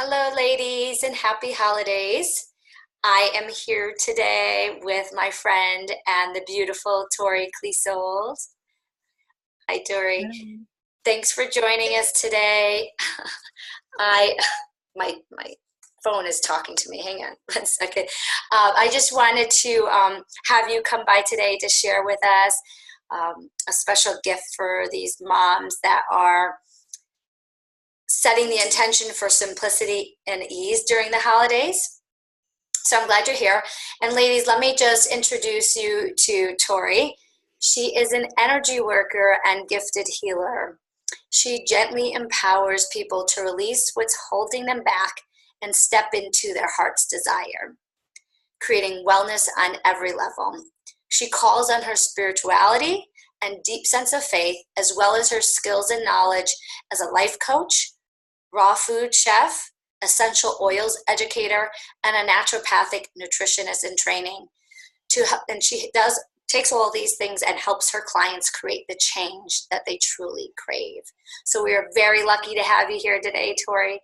Hello, ladies, and happy holidays. I am here today with my friend and the beautiful Tori Clissold. Hi, Tori. Um, Thanks for joining us today. I my phone is talking to me. Hang on 1 second. I just wanted to have you come by today to share with us a special gift for these moms that are setting the intention for simplicity and ease during the holidays. So I'm glad you're here. And ladies, let me just introduce you to Tori. She is an energy worker and gifted healer. She gently empowers people to release what's holding them back and step into their heart's desire, creating wellness on every level. She calls on her spirituality and deep sense of faith, as well as her skills and knowledge as a life coach, raw food chef, essential oils educator, and a naturopathic nutritionist in training. And she takes all these things and helps her clients create the change that they truly crave. So we are very lucky to have you here today, Tori.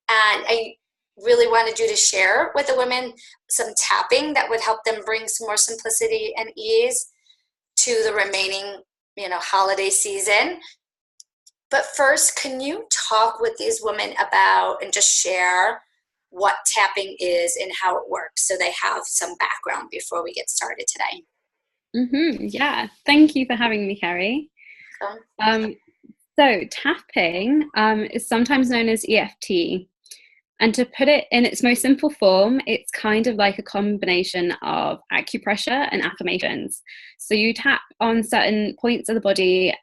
And I really wanted you to share with the women some tapping that would help them bring some more simplicity and ease to the remaining, holiday season. But first, can you talk with these women about and just share what tapping is and how it works so they have some background before we get started today? yeah, thank you for having me, Carrie. So, Um, so tapping is sometimes known as EFT. And to put it in its most simple form, it's kind of like a combination of acupressure and affirmations. So you tap on certain points of the body,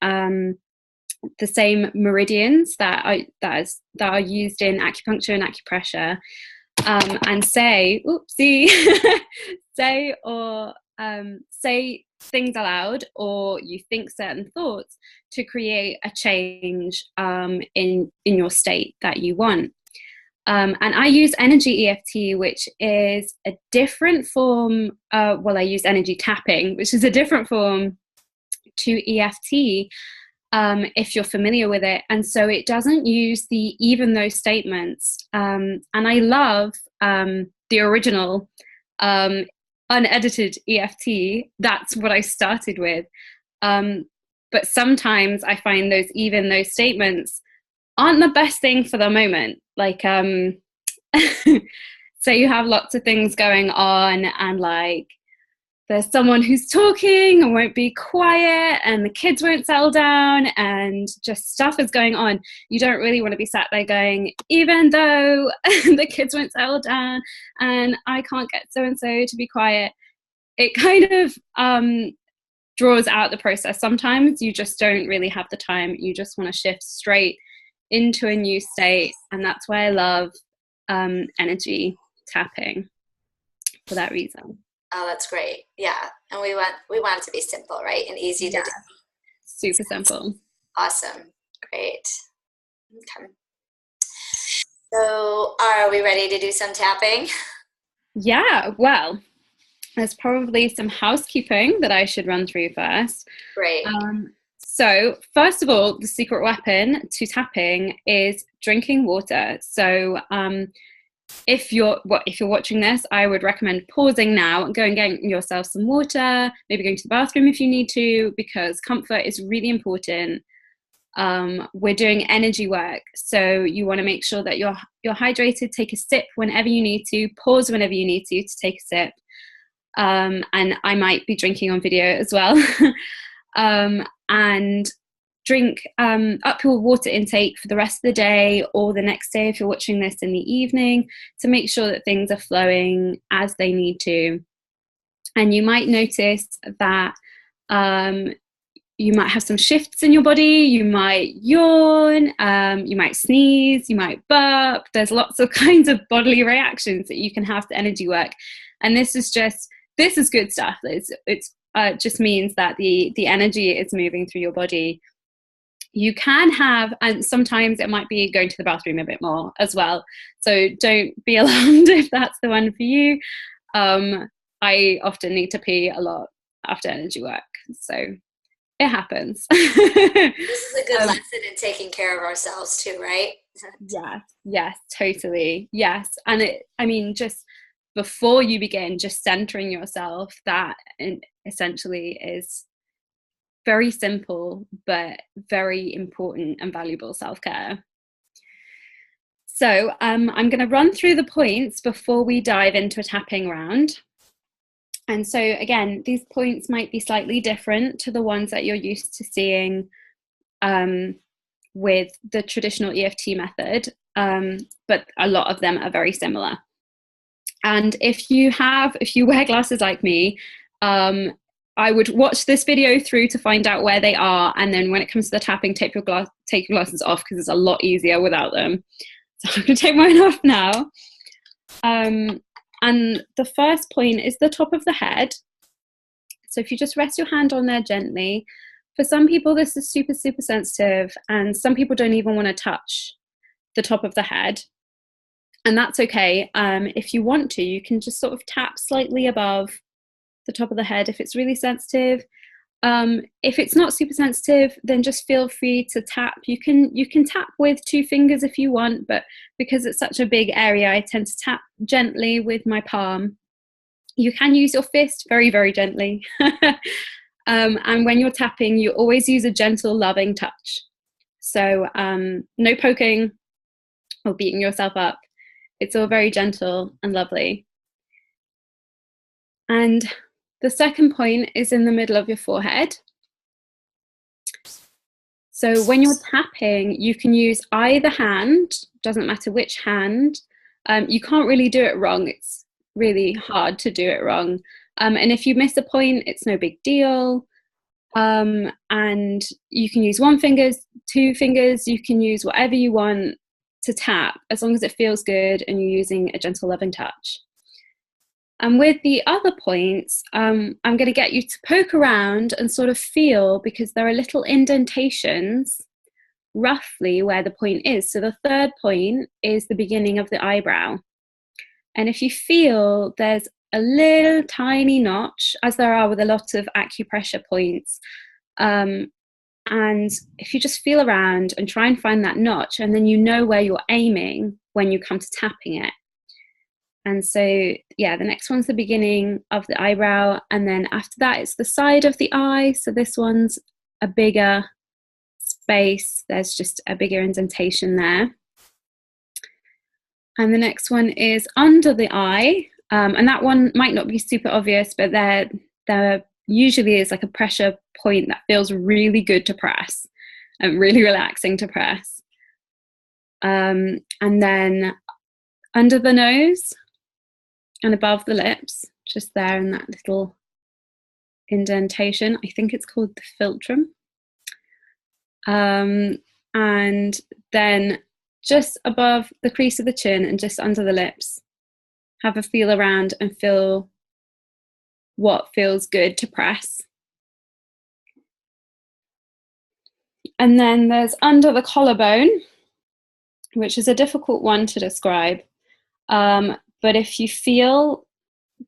the same meridians that are used in acupuncture and acupressure, and say things aloud, or you think certain thoughts to create a change in your state that you want. And I use energy EFT, which is a different form. I use energy tapping, which is a different form to EFT, if you're familiar with it. And so it doesn't use the even though statements. And I love the original unedited EFT. That's what I started with. But sometimes I find those even though statements aren't the best thing for the moment. Like, so you have lots of things going on, and like there's someone who's talking and won't be quiet, and the kids won't settle down, and just stuff is going on. You don't really want to be sat there going, even though the kids won't settle down and I can't get so and so to be quiet. It kind of draws out the process. Sometimes you just don't really have the time. You just want to shift straight into a new state, and that's why I love energy tapping for that reason. oh, that's great. Yeah. And we want it to be simple, right? And easy to Yeah, do. super simple. Awesome. Great. Okay. So are we ready to do some tapping? Yeah, well, there's probably some housekeeping that I should run through first. Great. So first of all, the secret weapon to tapping is drinking water. So if you're watching this, I would recommend pausing now and go and getting yourself some water, maybe going to the bathroom if you need to, because comfort is really important. We're doing energy work, so you want to make sure that you're hydrated. Take a sip whenever you need to, pause whenever you need to take a sip. And I might be drinking on video as well. And drink up your water intake for the rest of the day, or the next day if you're watching this in the evening, to make sure that things are flowing as they need to. And you might notice that you might have some shifts in your body. You might yawn, you might sneeze, you might burp. There's lots of kinds of bodily reactions that you can have to energy work. And this is good stuff. It's just means that the energy is moving through your body. You can have, and sometimes it might be going to the bathroom a bit more as well. So don't be alarmed if that's the one for you. I often need to pee a lot after energy work, so it happens. This is a good lesson in taking care of ourselves too, right? Yes, totally. Yes. And I mean, just before you begin, just centering yourself, that essentially is very simple, but very important and valuable self-care. So I'm going to run through the points before we dive into a tapping round. And so again, these points might be slightly different to the ones that you're used to seeing with the traditional EFT method, but a lot of them are very similar. And if you wear glasses like me, I would watch this video through to find out where they are, and then when it comes to the tapping, take your glasses off, because it's a lot easier without them. So I'm going to take mine off now. And the first point is the top of the head. So if you just rest your hand on there gently. For some people, this is super, super sensitive, and some people don't even want to touch the top of the head. And that's okay. If you want to, you can just sort of tap slightly above the top of the head if it's really sensitive. If it's not super sensitive, then just feel free to tap. You can tap with 2 fingers if you want, but because it's such a big area, I tend to tap gently with my palm. You can use your fist very, very gently. And when you're tapping, you always use a gentle, loving touch. So no poking or beating yourself up. It's all very gentle and lovely. And the second point is in the middle of your forehead. So when you're tapping, you can use either hand, doesn't matter which hand. You can't really do it wrong. It's really hard to do it wrong. And if you miss a point, it's no big deal. And you can use 1 finger, 2 fingers, you can use whatever you want to tap, as long as it feels good and you're using a gentle, loving touch. And with the other points, I'm going to get you to poke around and sort of feel, because there are little indentations roughly where the point is. So the third point is the beginning of the eyebrow. And if you feel there's a little tiny notch, as there are with a lot of acupressure points, and if you just feel around and try and find that notch, and then you know where you're aiming when you come to tapping it. And so, yeah, the next one's the beginning of the eyebrow, and then after that it's the side of the eye. So this one's a bigger space, there's just a bigger indentation there. And the next one is under the eye, and that one might not be super obvious, but there usually is like a pressure point that feels really good to press and really relaxing to press. And then under the nose and above the lips, just there in that little indentation, I think it's called the philtrum. And then just above the crease of the chin and just under the lips, have a feel around and feel what feels good to press. And then there's under the collarbone, which is a difficult one to describe. But if you feel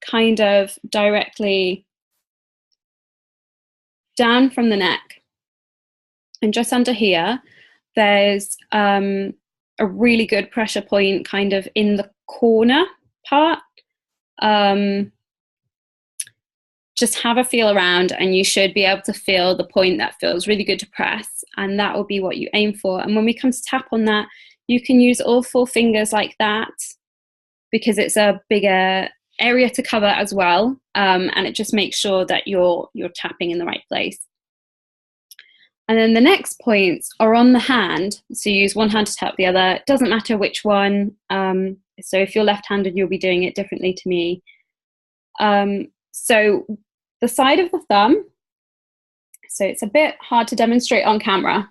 kind of directly down from the neck and just under here, there's a really good pressure point kind of in the corner part. Just have a feel around and you should be able to feel the point that feels really good to press, and that will be what you aim for. And when we come to tap on that, you can use all 4 fingers like that, because it's a bigger area to cover as well, and it just makes sure that you're tapping in the right place. And then the next points are on the hand, so you use one hand to tap the other. It doesn't matter which one. So if you're left-handed, you'll be doing it differently to me. So the side of the thumb, so it's a bit hard to demonstrate on camera.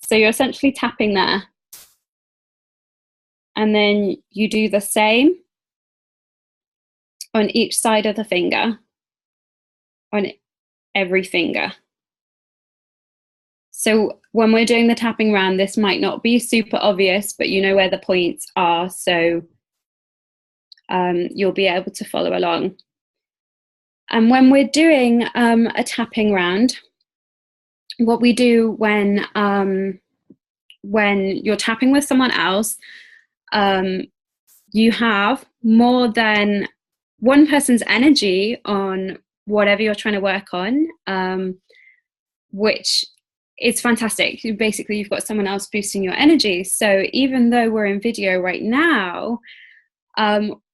So you're essentially tapping there. And then you do the same on each side of the finger, on every finger. So when we're doing the tapping round, this might not be super obvious, but you know where the points are, so you'll be able to follow along. And when we're doing a tapping round, what we do when when you're tapping with someone else, you have more than one person's energy on whatever you're trying to work on, which is fantastic. Basically, you've got someone else boosting your energy. So even though we're in video right now,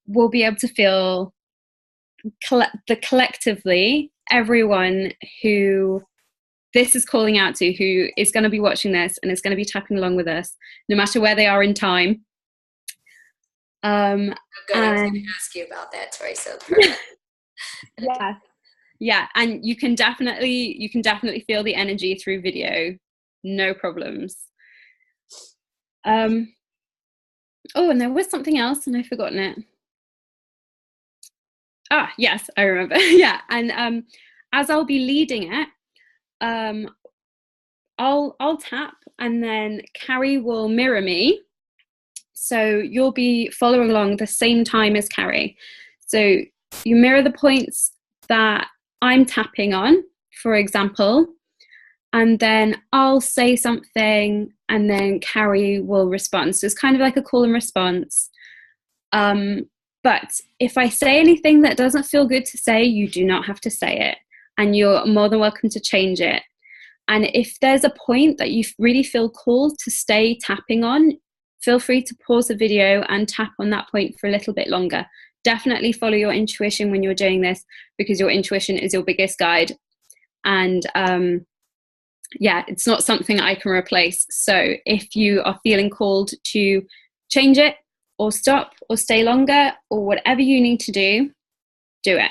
we'll be able to feel collectively everyone who this is calling out to, who is going to be watching this and is going to be tapping along with us, no matter where they are in time. I'm going to ask you about that, Tori. So yeah, and you can definitely feel the energy through video, no problems. Oh, and there was something else, and I've forgotten it. Ah, yes, I remember. Yeah, and as I'll be leading it, I'll tap, and then Carrie will mirror me. So you'll be following along the same time as Carrie. So you mirror the points that I'm tapping on, for example, and then I'll say something and then Carrie will respond. So it's kind of like a call and response. But if I say anything that doesn't feel good to say, you do not have to say it, and you're more than welcome to change it. And if there's a point that you really feel called to stay tapping on, feel free to pause the video and tap on that point for a little bit longer. Definitely follow your intuition when you're doing this, because your intuition is your biggest guide. And yeah, it's not something I can replace. So if you are feeling called to change it or stop or stay longer or whatever you need to do it,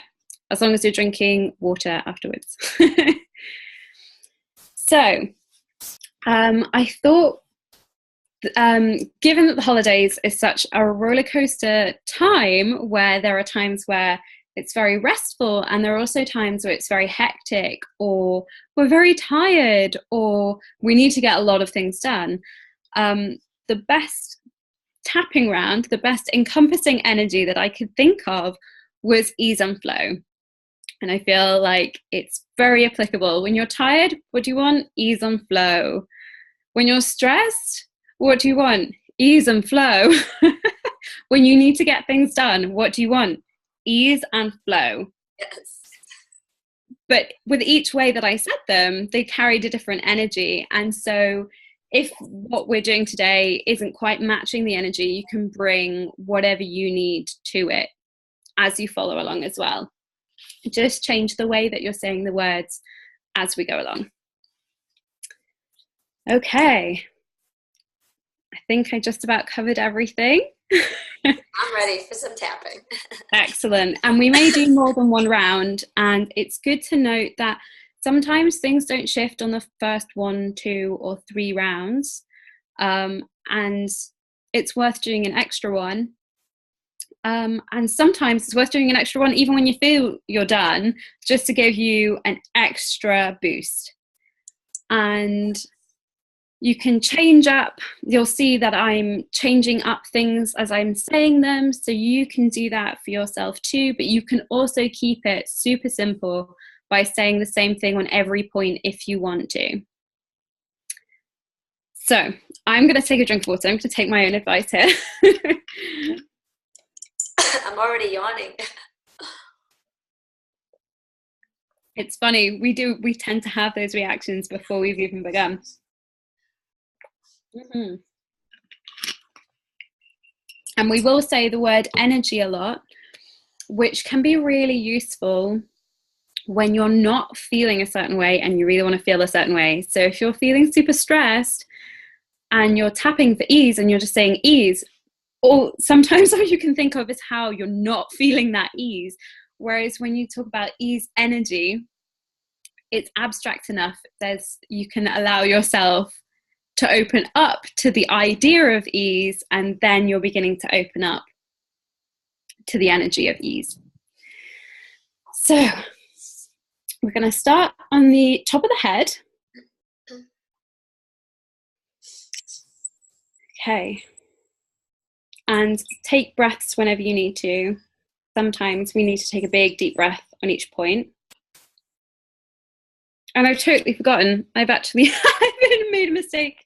as long as you're drinking water afterwards. So I thought, given that the holidays is such a roller coaster time, where there are times where it's very restful and there are also times where it's very hectic, or we're very tired, or we need to get a lot of things done, the best tapping round, the best encompassing energy that I could think of was ease and flow. And I feel like it's very applicable. When you're tired, what do you want? Ease and flow. When you're stressed, what do you want? Ease and flow. When you need to get things done, what do you want? Ease and flow. Yes. But with each way that I said them, they carried a different energy. And so if what we're doing today isn't quite matching the energy, you can bring whatever you need to it as you follow along as well. Just change the way that you're saying the words as we go along. Okay. I think I just about covered everything. I'm ready for some tapping. Excellent. And we may do more than one round. And it's good to note that sometimes things don't shift on the first 1, 2, or 3 rounds. And it's worth doing an extra one. And sometimes it's worth doing an extra one even when you feel you're done, just to give you an extra boost. And you can change up. You'll see that I'm changing up things as I'm saying them, so you can do that for yourself too, but you can also keep it super simple by saying the same thing on every point if you want to. So I'm going to take a drink of water. I'm going to take my own advice here. I'm already yawning. It's funny, we tend to have those reactions before we've even begun. Mm-hmm. And we will say the word energy a lot, which can be really useful when you're not feeling a certain way and you really want to feel a certain way. So if you're feeling super stressed and you're tapping for ease and you're just saying ease, or sometimes all you can think of is how you're not feeling that ease. Whereas when you talk about ease energy, it's abstract enough. You can allow yourself to open up to the idea of ease, and then you're beginning to open up to the energy of ease. So we're going to start on the top of the head. Okay. And take breaths whenever you need to. Sometimes we need to take a big deep breath on each point. And I've totally forgotten. I've actually made a mistake.